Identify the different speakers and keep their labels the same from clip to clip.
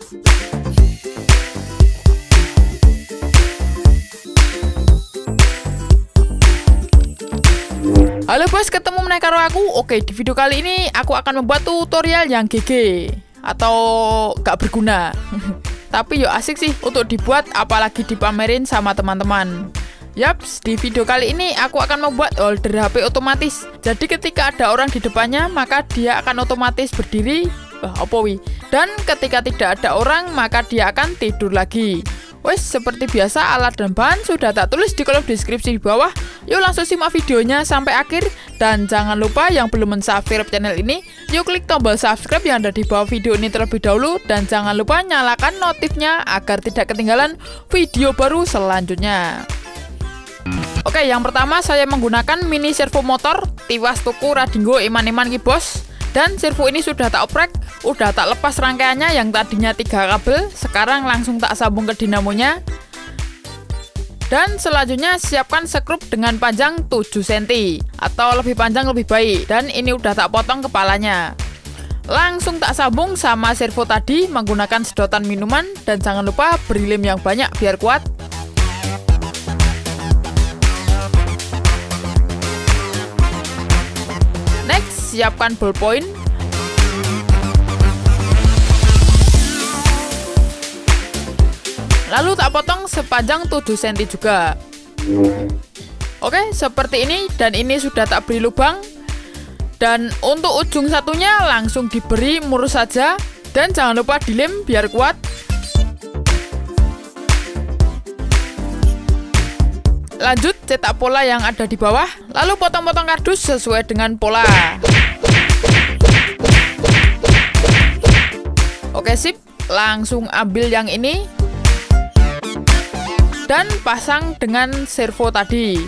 Speaker 1: Halo bos, ketemu meneh karo aku. Oke, di video kali ini aku akan membuat tutorial yang GG atau gak berguna. Tapi yo asik sih untuk dibuat, apalagi dipamerin sama teman-teman. Yaps, di video kali ini aku akan membuat holder HP otomatis. Jadi ketika ada orang di depannya, maka dia akan otomatis berdiri. Dan ketika tidak ada orang, maka dia akan tidur lagi. Wes, seperti biasa alat dan bahan sudah tak tulis di kolom deskripsi di bawah. Yuk langsung simak videonya sampai akhir. Dan jangan lupa yang belum mensubscribe channel ini, yuk klik tombol subscribe yang ada di bawah video ini terlebih dahulu. Dan jangan lupa nyalakan notifnya agar tidak ketinggalan video baru selanjutnya. Oke, yang pertama saya menggunakan mini servo motor tiwas tuku Radinggo eman-eman ki bos. Dan servo ini sudah tak oprek, udah tak lepas rangkaiannya yang tadinya 3 kabel, sekarang langsung tak sambung ke dinamonya. Dan selanjutnya siapkan skrup dengan panjang 7 cm atau lebih panjang lebih baik. Dan ini udah tak potong kepalanya. Langsung tak sambung sama servo tadi menggunakan sedotan minuman. Dan jangan lupa beri lem yang banyak biar kuat. Next, siapkan ballpoint. Lalu tak potong sepanjang 7 cm juga. Oke, seperti ini. Dan ini sudah tak beri lubang. Dan untuk ujung satunya langsung diberi murus saja. Dan jangan lupa dilem biar kuat. Lanjut, cetak pola yang ada di bawah. Lalu potong-potong kardus sesuai dengan pola. Oke, sip. Langsung ambil yang ini. Dan pasang dengan servo tadi.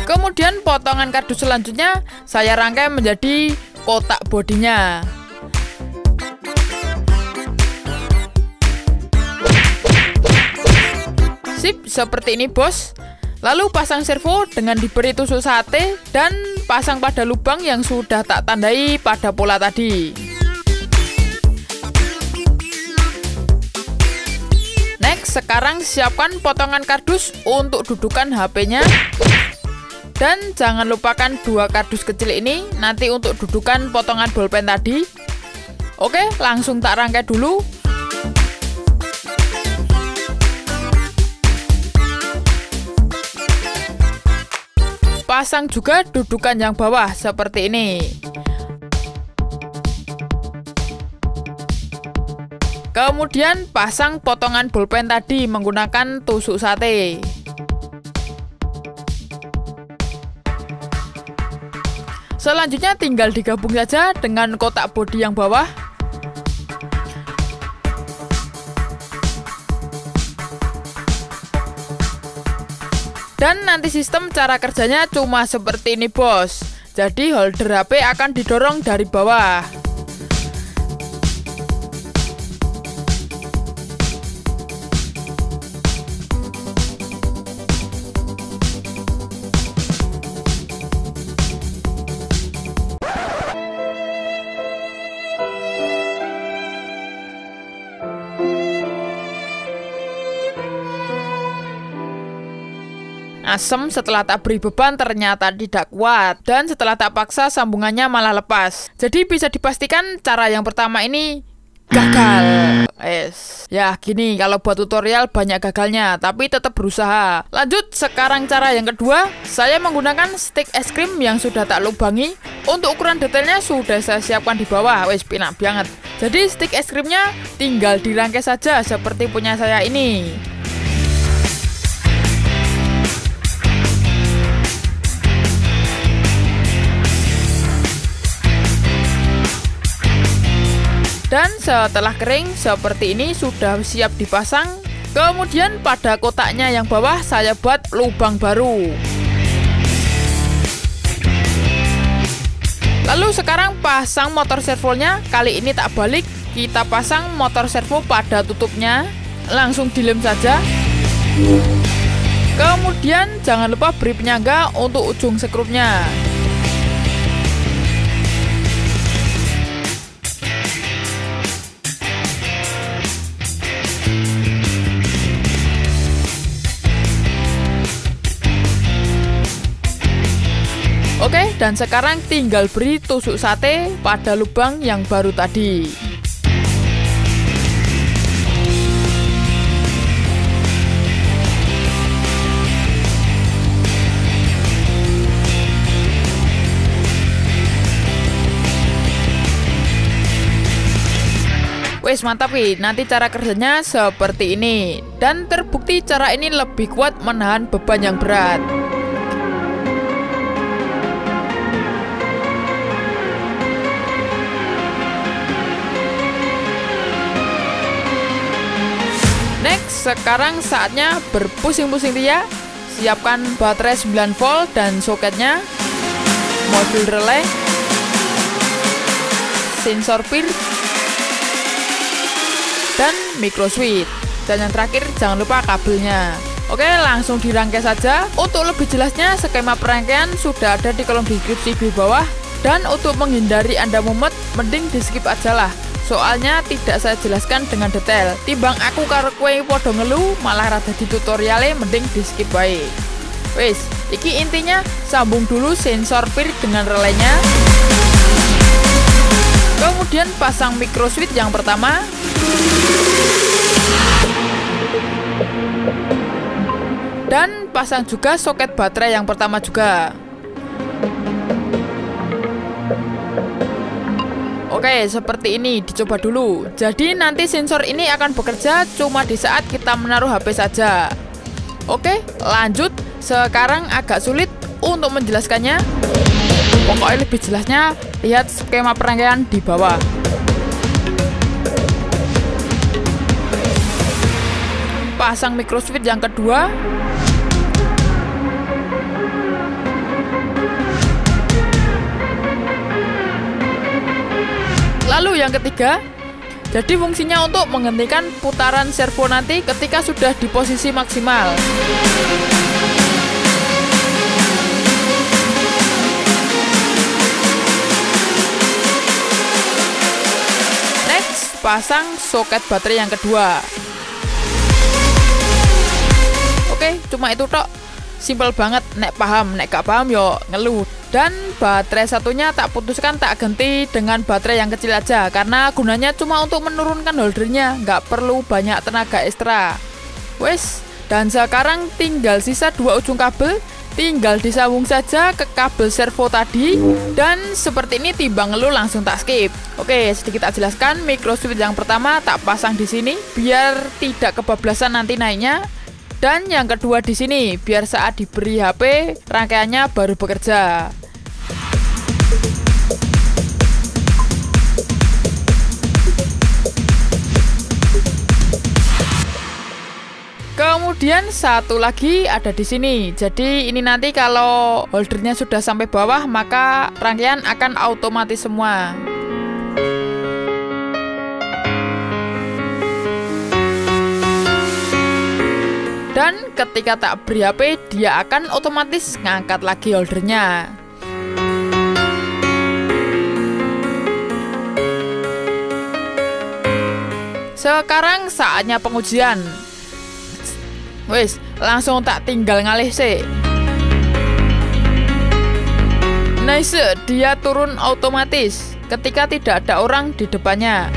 Speaker 1: Kemudian potongan kardus selanjutnya saya rangkai menjadi kotak bodinya. Sip, seperti ini bos. Lalu pasang servo dengan diberi tusuk sate dan pasang pada lubang yang sudah tak tandai pada pola tadi. Next, sekarang siapkan potongan kardus untuk dudukan HP-nya. Dan jangan lupakan 2 kardus kecil ini nanti untuk dudukan potongan bolpen tadi. Oke, langsung tak rangkai dulu. Pasang juga dudukan yang bawah seperti ini. Kemudian pasang potongan bolpen tadi menggunakan tusuk sate. Selanjutnya tinggal digabung saja dengan kotak bodi yang bawah. Dan nanti sistem cara kerjanya cuma seperti ini bos. Jadi holder HP akan didorong dari bawah. Asem, setelah tak beri beban ternyata tidak kuat. Dan setelah tak paksa sambungannya malah lepas. Jadi bisa dipastikan cara yang pertama ini gagal. Ya gini, kalau buat tutorial banyak gagalnya, tapi tetap berusaha. Lanjut, sekarang cara yang kedua. Saya menggunakan stik es krim yang sudah tak lubangi. Untuk ukuran detailnya sudah saya siapkan di bawah. Wes, pinak banget. Jadi stik es krimnya tinggal dirangkai saja seperti punya saya ini. Dan setelah kering seperti ini sudah siap dipasang. Kemudian pada kotaknya yang bawah saya buat lubang baru. Lalu sekarang pasang motor servonya. Kali ini tak balik, kita pasang motor servo pada tutupnya, langsung dilem saja. Kemudian jangan lupa beri penyangga untuk ujung sekrupnya. Oke, dan sekarang tinggal beri tusuk sate pada lubang yang baru tadi. Wes mantap wih, nanti cara kerjanya seperti ini. Dan terbukti cara ini lebih kuat menahan beban yang berat. Next, sekarang saatnya berpusing-pusing dia. Siapkan baterai 9 volt dan soketnya, modul relay, sensor pin, dan micro switch. Dan yang terakhir jangan lupa kabelnya. Oke, langsung dirangkai saja. Untuk lebih jelasnya skema perangkaian sudah ada di kolom deskripsi di bawah. Dan untuk menghindari Anda mumet, mending di skip aja lah. Soalnya tidak saya jelaskan dengan detail. Timbang aku karo kowe podo ngelu malah rada di tutorialnya, mending di skip baik. Wes, iki intinya sambung dulu sensor pin dengan relaynya. Kemudian pasang micro switch yang pertama. Dan pasang juga soket baterai yang pertama juga. Oke, seperti ini, dicoba dulu. Jadi nanti sensor ini akan bekerja cuma di saat kita menaruh HP saja. Oke, lanjut. Sekarang agak sulit untuk menjelaskannya. Pokoknya lebih jelasnya, lihat skema perangkaian di bawah. Pasang micro switch yang kedua. Lalu yang ketiga. Jadi fungsinya untuk menghentikan putaran servo nanti ketika sudah di posisi maksimal. Next, pasang soket baterai yang kedua. Oke, cuma itu tok. Simpel banget, nek paham, nek gak paham yo ngeluh. Dan baterai satunya tak putuskan, tak ganti dengan baterai yang kecil aja, karena gunanya cuma untuk menurunkan holdernya, nggak perlu banyak tenaga ekstra. Wes, dan sekarang tinggal sisa dua ujung kabel, tinggal disambung saja ke kabel servo tadi. Dan seperti ini, timbang ngeluh langsung tak skip. Oke, sedikit tak jelaskan, micro switch yang pertama tak pasang di sini biar tidak kebablasan nanti naiknya. Dan yang kedua di sini biar saat diberi HP rangkaiannya baru bekerja. Kemudian satu lagi ada di sini. Jadi ini nanti kalau holdernya sudah sampai bawah maka rangkaian akan otomatis semua. Dan ketika tak beri HP, dia akan otomatis ngangkat lagi holdernya. Sekarang saatnya pengujian. Wes, langsung tak tinggal ngalih sih. Nice, dia turun otomatis ketika tidak ada orang di depannya.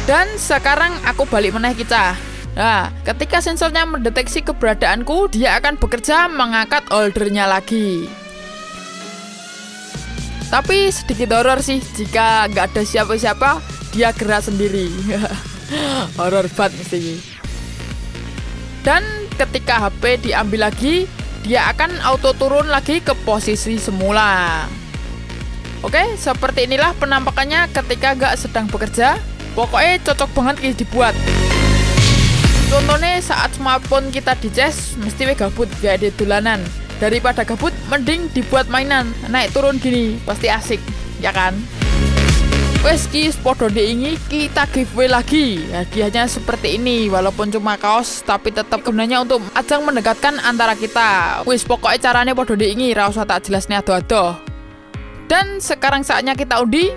Speaker 1: Dan sekarang aku balik meneh kita. Nah, ketika sensornya mendeteksi keberadaanku, dia akan bekerja mengangkat holdernya lagi. Tapi sedikit horor sih, jika nggak ada siapa-siapa, dia gerak sendiri. Horor banget mesti. Dan ketika HP diambil lagi, dia akan auto turun lagi ke posisi semula. Oke, seperti inilah penampakannya ketika nggak sedang bekerja. Pokoknya cocok banget ini dibuat. Contohnya saat smartphone kita dicas, mesti we gabut gak ada dolanan. Daripada gabut, mending dibuat mainan. Naik turun gini, pasti asik, ya kan? Wes ki podo ini kita giveaway lagi. Hadiahnya seperti ini, walaupun cuma kaos, tapi tetap gunanya untuk ajang mendekatkan antara kita. Wes pokoknya caranya podo ini, ra usah tak jelasnya ado-ado. Dan sekarang saatnya kita undi.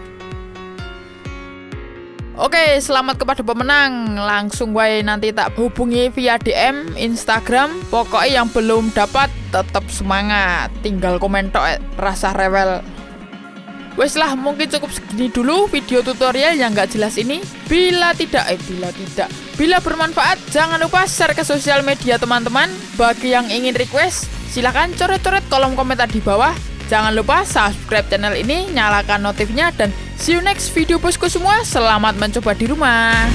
Speaker 1: Oke, selamat kepada pemenang. Langsung wae nanti tak hubungi via DM Instagram. Pokoknya yang belum dapat tetap semangat. Tinggal komen tok rasa rewel. Wes lah, mungkin cukup segini dulu video tutorial yang gak jelas ini. Bila bermanfaat, jangan lupa share ke sosial media teman-teman. Bagi yang ingin request, silahkan coret-coret kolom komentar di bawah. Jangan lupa subscribe channel ini, nyalakan notifnya, dan see you next video bosku semua. Selamat mencoba di rumah.